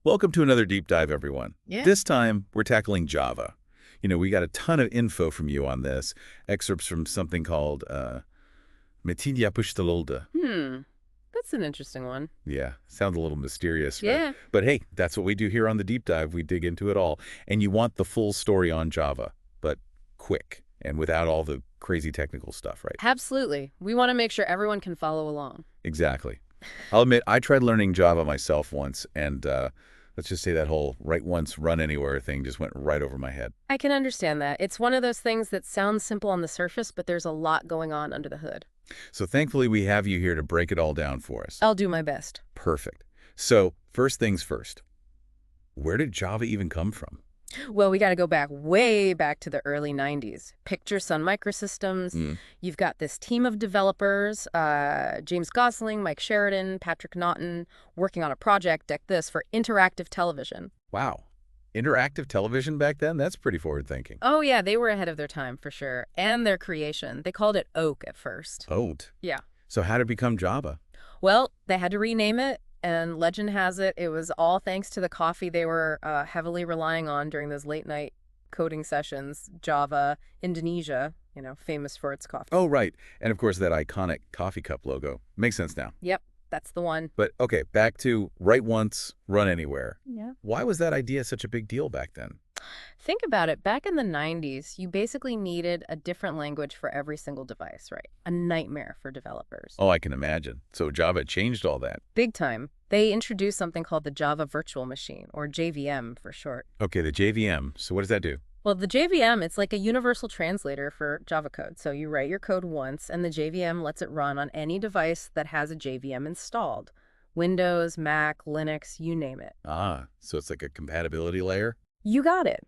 Welcome to another deep dive, everyone. Yeah. This time, we're tackling Java. We got a ton of info from you on this, excerpts from something called Metin Yapıştırıldı. That's an interesting one. Yeah, sounds a little mysterious, right? Yeah. But hey, that's what we do here on the deep dive. We dig into it all. And you want the full story on Java, but quick and without all the crazy technical stuff, right? Absolutely. We want to make sure everyone can follow along. Exactly. I'll admit, I tried learning Java myself once, and let's just say that whole write once, run anywhere thing just went right over my head. I can understand that. It's one of those things that sounds simple on the surface, but there's a lot going on under the hood. So thankfully, we have you here to break it all down for us. I'll do my best. Perfect. So first things first, where did Java even come from? Well, we got to go back, way back to the early 90s. Picture Sun Microsystems. Mm. You've got this team of developers, James Gosling, Mike Sheridan, Patrick Naughton, working on a project, deck this, for interactive television. Wow. Interactive television back then? That's pretty forward thinking. Oh, yeah, they were ahead of their time, for sure. And their creation. They called it Oak at first. Oat. Yeah. So how did it become Java? Well, they had to rename it, and legend has it, it was all thanks to the coffee they were heavily relying on during those late-night coding sessions. Java, Indonesia, famous for its coffee. Oh, right. And of course, that iconic coffee cup logo. Makes sense now. Yep, that's the one. But okay, back to write once, run anywhere. Yeah. Why was that idea such a big deal back then? Think about it. Back in the 90s, you basically needed a different language for every single device, right? A nightmare for developers. Oh, I can imagine. So Java changed all that. Big time. They introduced something called the Java Virtual Machine, or JVM for short. Okay, the JVM. So what does that do? Well, the JVM, it's like a universal translator for Java code. So you write your code once, and the JVM lets it run on any device that has a JVM installed. Windows, Mac, Linux, you name it. Ah, so it's like a compatibility layer? You got it.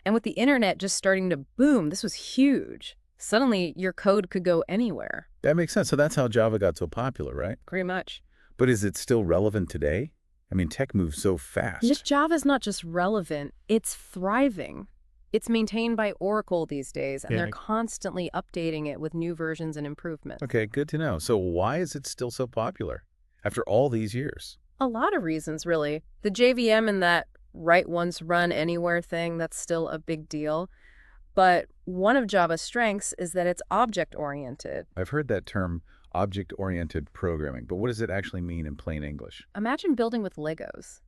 And with the internet just starting to boom, this was huge. Suddenly, your code could go anywhere. That makes sense. So that's how Java got so popular, right? Pretty much. But is it still relevant today? I mean, tech moves so fast. Java's not just relevant, it's thriving. It's maintained by Oracle these days, and Yeah. they're constantly updating it with new versions and improvements. Okay, good to know. So why is it still so popular after all these years? A lot of reasons, really. The JVM and that write once, run anywhere thing, that's still a big deal. But one of Java's strengths is that it's object-oriented. I've heard that term, object-oriented programming, but what does it actually mean in plain English? Imagine building with Legos.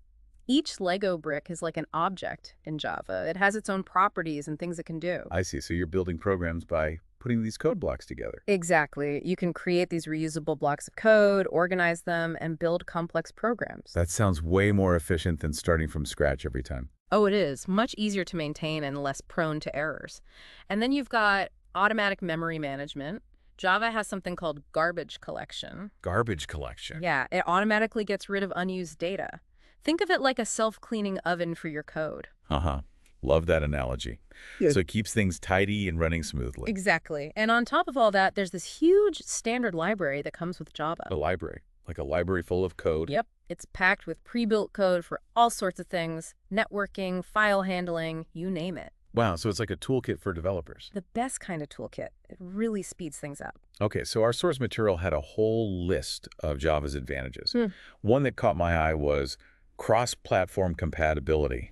Each Lego brick is like an object in Java. It has its own properties and things it can do. I see. So you're building programs by putting these code blocks together. Exactly. You can create these reusable blocks of code, organize them, and build complex programs. That sounds way more efficient than starting from scratch every time. Oh, it is. Much easier to maintain and less prone to errors. And then you've got automatic memory management. Java has something called garbage collection. Garbage collection. Yeah, it automatically gets rid of unused data. Think of it like a self-cleaning oven for your code. Uh-huh. Love that analogy. Yeah. So it keeps things tidy and running smoothly. Exactly. And on top of all that, there's this huge standard library that comes with Java. A library, like a library full of code. Yep. It's packed with pre-built code for all sorts of things, networking, file handling, you name it. Wow, so it's like a toolkit for developers. The best kind of toolkit. It really speeds things up. Okay, so our source material had a whole list of Java's advantages. Hmm. One that caught my eye was cross-platform compatibility.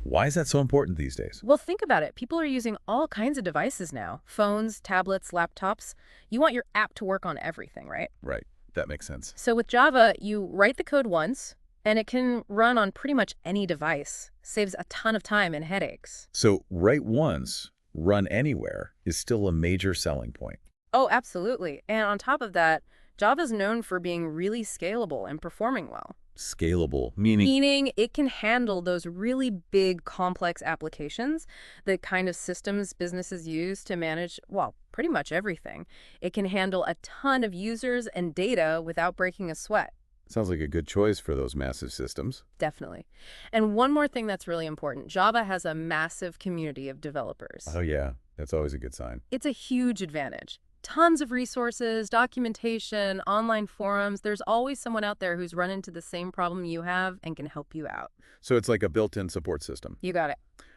Why is that so important these days? Well, think about it. People are using all kinds of devices now. Phones, tablets, laptops. You want your app to work on everything, right? Right, that makes sense. So with Java, you write the code once, and it can run on pretty much any device. Saves a ton of time and headaches. So write once, run anywhere is still a major selling point. Oh, absolutely. And on top of that, Java's known for being really scalable and performing well. Scalable, meaning Meaning it can handle those really big, complex applications, the kind of systems businesses use to manage, well, pretty much everything. It can handle a ton of users and data without breaking a sweat. sounds like a good choice for those massive systems. Definitely. And one more thing that's really important, Java has a massive community of developers. Oh yeah, that's always a good sign. It's a huge advantage. Tons of resources, documentation, online forums. There's always someone out there who's run into the same problem you have and can help you out. So it's like a built-in support system. You got it.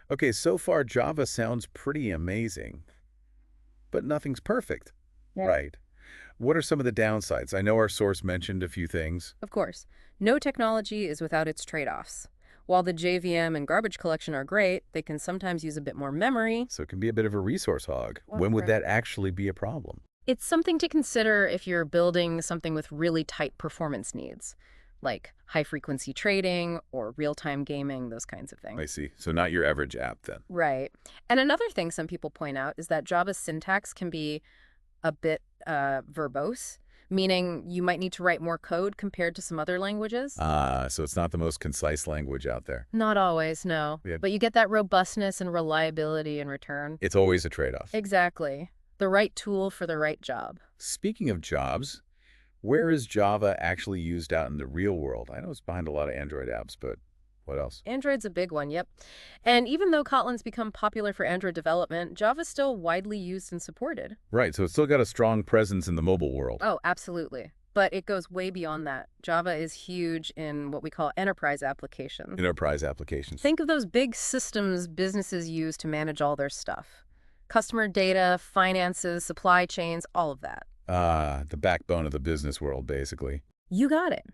Okay, so far Java sounds pretty amazing, but nothing's perfect. Yeah. Right. What are some of the downsides? I know our source mentioned a few things. Of course, no technology is without its trade-offs. While the JVM and garbage collection are great, they can sometimes use a bit more memory. So it can be a bit of a resource hog. Well, When would right. that actually be a problem? It's something to consider if you're building something with really tight performance needs, like high-frequency trading or real-time gaming, those kinds of I things. see. So not your average app then. Right. And another thing some people point out is that Java's syntax can be a bit verbose, meaning you might need to write more code compared to some other languages. So it's not the most concise language out there. Not always, no. Yeah. But you get that robustness and reliability in return. It's always a trade-off. Exactly. The right tool for the right job. Speaking of jobs, where is Java actually used out in the real world? I know it's behind a lot of Android apps, but what else? Android's a big one, yep. And even though Kotlin's become popular for Android development, Java's still widely used and supported. Right, so it's still got a strong presence in the mobile world. Oh, absolutely. But it goes way beyond that. Java is huge in what we call enterprise applications. Enterprise applications. Think of those big systems businesses use to manage all their stuff. Customer data, finances, supply chains, all of that. The backbone of the business world, basically. You got it.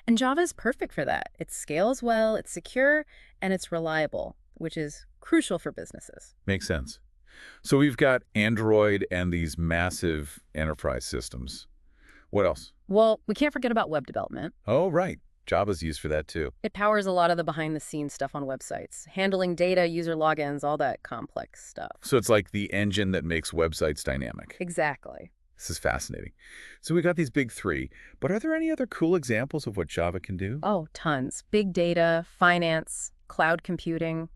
And Java is perfect for that. It scales well, it's secure, and it's reliable, which is crucial for businesses. Makes sense. So we've got Android and these massive enterprise systems. What else? Well, we can't forget about web development. Oh, right. Java's used for that too. It powers a lot of the behind-the-scenes stuff on websites, handling data, user logins, all that complex stuff. So it's like the engine that makes websites dynamic. Exactly. This is fascinating. So we got these big three, but are there any other cool examples of what Java can do? Oh, tons. Big data, finance, cloud computing.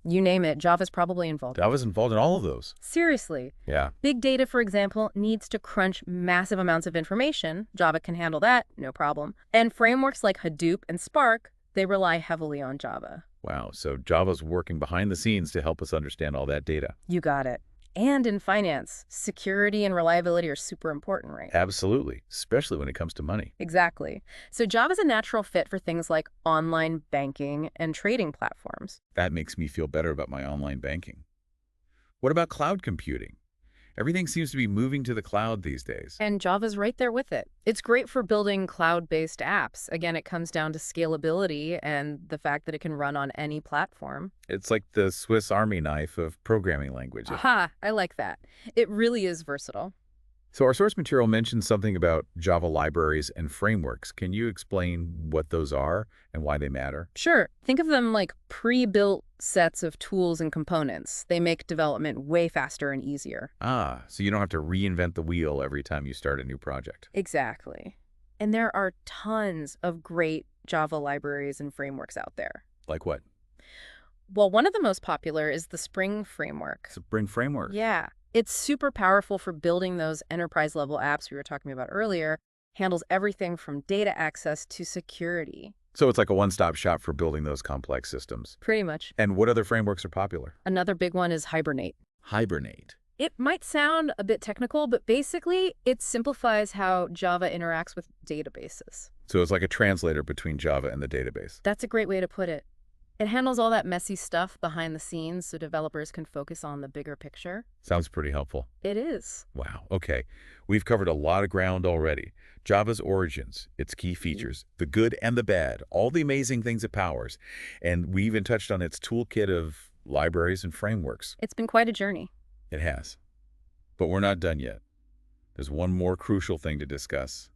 You name it, Java's probably involved. Java's involved in all of those. Seriously. Yeah. Big data, for example, needs to crunch massive amounts of information. Java can handle that, no problem. And frameworks like Hadoop and Spark, they rely heavily on Java. Wow. So Java's working behind the scenes to help us understand all that data. You got it. And in finance, security and reliability are super important, right? Absolutely. Especially when it comes to money. Exactly. So Java's a natural fit for things like online banking and trading platforms. That makes me feel better about my online banking. What about cloud computing? Everything seems to be moving to the cloud these days. And Java's right there with it. It's great for building cloud-based apps. Again, it comes down to scalability and the fact that it can run on any platform. It's like the Swiss Army knife of programming languages. Aha, I like that. It really is versatile. So our source material mentions something about Java libraries and frameworks. Can you explain what those are and why they matter? Sure, think of them like pre-built sets of tools and components. They make development way faster and easier. So you don't have to reinvent the wheel every time you start a new project. Exactly. And there are tons of great Java libraries and frameworks out there. Like what? Well, one of the most popular is the Spring Framework. Spring Framework. Yeah. It's super powerful for building those enterprise-level apps we were talking about earlier, handles everything from data access to security. So it's like a one-stop shop for building those complex systems. Pretty much. And what other frameworks are popular? Another big one is Hibernate. Hibernate. It might sound a bit technical, but basically it simplifies how Java interacts with databases. So it's like a translator between Java and the database. That's a great way to put it. It handles all that messy stuff behind the scenes so developers can focus on the bigger picture. Sounds pretty helpful. It is. Wow. Okay. We've covered a lot of ground already. Java's origins, its key features, the good and the bad, all the amazing things it powers. And we even touched on its toolkit of libraries and frameworks. It's been quite a journey. It has. But we're not done yet. There's one more crucial thing to discuss.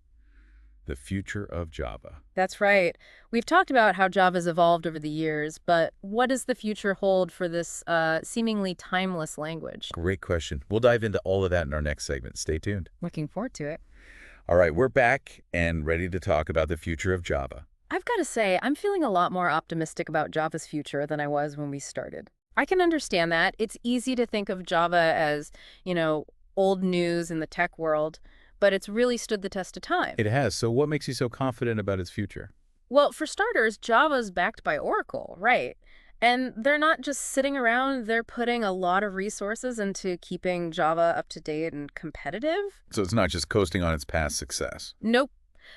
The future of Java. That's right. We've talked about how Java's evolved over the years, but what does the future hold for this seemingly timeless language? Great question. We'll dive into all of that in our next segment. Stay tuned. Looking forward to it. All right, we're back and ready to talk about the future of Java. I've got to say, I'm feeling a lot more optimistic about Java's future than I was when we started. I can understand that. It's easy to think of Java as, old news in the tech world, but it's really stood the test of time. It has. So what makes you so confident about its future? Well, for starters, Java's backed by Oracle, right? And they're not just sitting around, they're putting a lot of resources into keeping Java up to date and competitive. So it's not just coasting on its past success. Nope.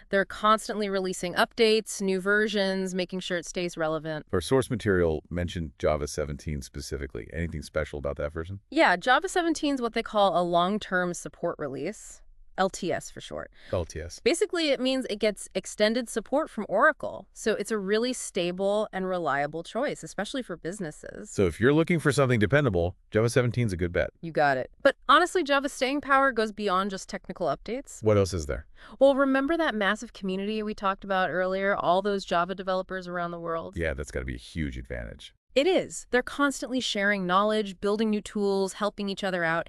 They're constantly releasing updates, new versions, making sure it stays relevant. Our source material mentioned Java 17 specifically. Anything special about that version? Yeah, Java 17 is what they call a long-term support release. LTS for short. LTS. Basically, it means it gets extended support from Oracle. So it's a really stable and reliable choice, especially for businesses. So if you're looking for something dependable, Java 17 is a good bet. You got it. But honestly, Java's staying power goes beyond just technical updates. What else is there? Well, remember that massive community we talked about earlier? All those Java developers around the world? Yeah, that's got to be a huge advantage. It is. They're constantly sharing knowledge, building new tools, helping each other out.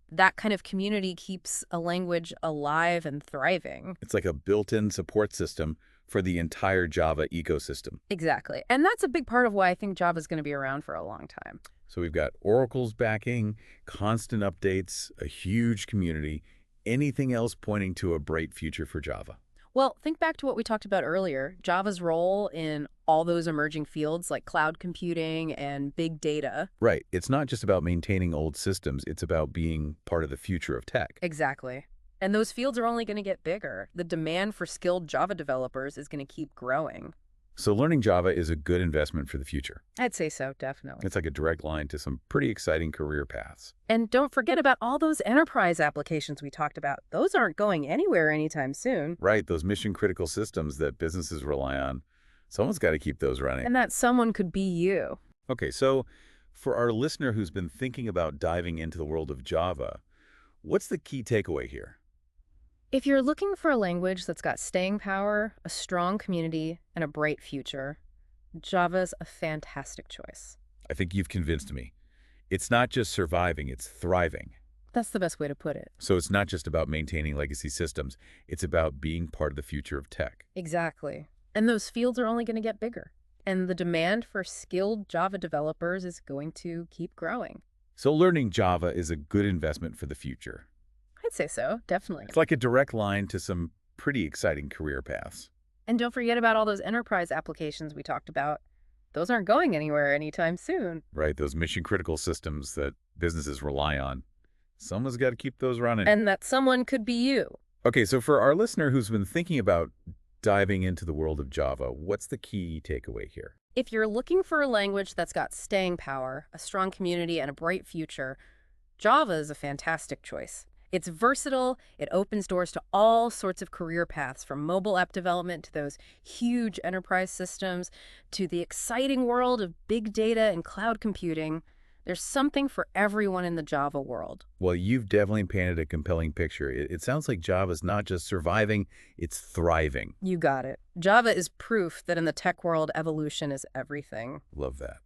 That kind of community keeps a language alive and thriving. It's like a built-in support system for the entire Java ecosystem. Exactly. And that's a big part of why I think Java's going to be around for a long time. So we've got Oracle's backing, constant updates, a huge community, anything else pointing to a bright future for Java. Well, think back to what we talked about earlier, Java's role in all those emerging fields like cloud computing and big data. Right. It's not just about maintaining old systems. It's about being part of the future of tech. Exactly. And those fields are only going to get bigger. The demand for skilled Java developers is going to keep growing. So learning Java is a good investment for the future. I'd say so, definitely. It's like a direct line to some pretty exciting career paths. And don't forget about all those enterprise applications we talked about. Those aren't going anywhere anytime soon. Right, those mission-critical systems that businesses rely on. Someone's got to keep those running. And that someone could be you. Okay, so for our listener who's been thinking about diving into the world of Java, what's the key takeaway here? If you're looking for a language that's got staying power, a strong community, and a bright future, Java's a fantastic choice. I think you've convinced me. It's not just surviving, it's thriving. That's the best way to put it. So it's not just about maintaining legacy systems. It's about being part of the future of tech. Exactly. And those fields are only going to get bigger. And the demand for skilled Java developers is going to keep growing. So learning Java is a good investment for the future. I'd say so, definitely. It's like a direct line to some pretty exciting career paths. And don't forget about all those enterprise applications we talked about. Those aren't going anywhere anytime soon. Right, those mission-critical systems that businesses rely on. Someone's got to keep those running. And that someone could be you. Okay, so for our listener who's been thinking about diving into the world of Java, what's the key takeaway here? If you're looking for a language that's got staying power, a strong community, and a bright future, Java is a fantastic choice. It's versatile, it opens doors to all sorts of career paths, from mobile app development to those huge enterprise systems, to the exciting world of big data and cloud computing. There's something for everyone in the Java world. Well, you've definitely painted a compelling picture. It sounds like Java's not just surviving, it's thriving. You got it. Java is proof that in the tech world, evolution is everything. Love that.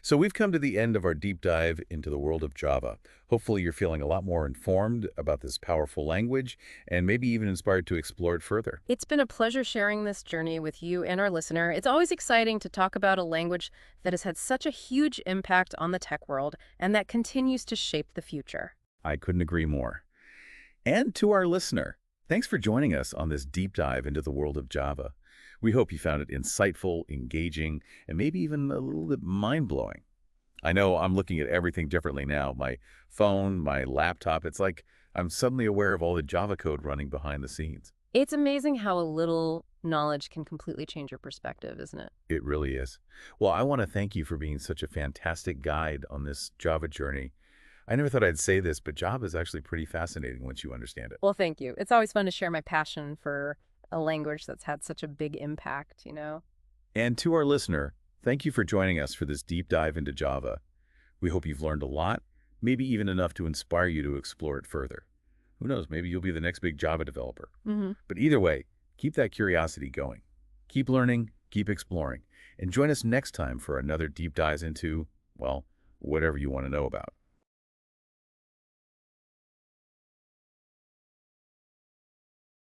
So we've come to the end of our deep dive into the world of Java. Hopefully you're feeling a lot more informed about this powerful language and maybe even inspired to explore it further. It's been a pleasure sharing this journey with you and our listener. It's always exciting to talk about a language that has had such a huge impact on the tech world and that continues to shape the future. I couldn't agree more. And to our listener, thanks for joining us on this deep dive into the world of Java. We hope you found it insightful, engaging, and maybe even a little bit mind-blowing. I know I'm looking at everything differently now. My phone, my laptop, it's like I'm suddenly aware of all the Java code running behind the scenes. It's amazing how a little knowledge can completely change your perspective, isn't it? It really is. Well, I want to thank you for being such a fantastic guide on this Java journey. I never thought I'd say this, but Java is actually pretty fascinating once you understand it. Well, thank you. It's always fun to share my passion for a language that's had such a big impact, you know? And to our listener, thank you for joining us for this deep dive into Java. We hope you've learned a lot, maybe even enough to inspire you to explore it further. Who knows, maybe you'll be the next big Java developer. But either way, keep that curiosity going. Keep learning, keep exploring, and join us next time for another deep dive into, well, whatever you want to know about.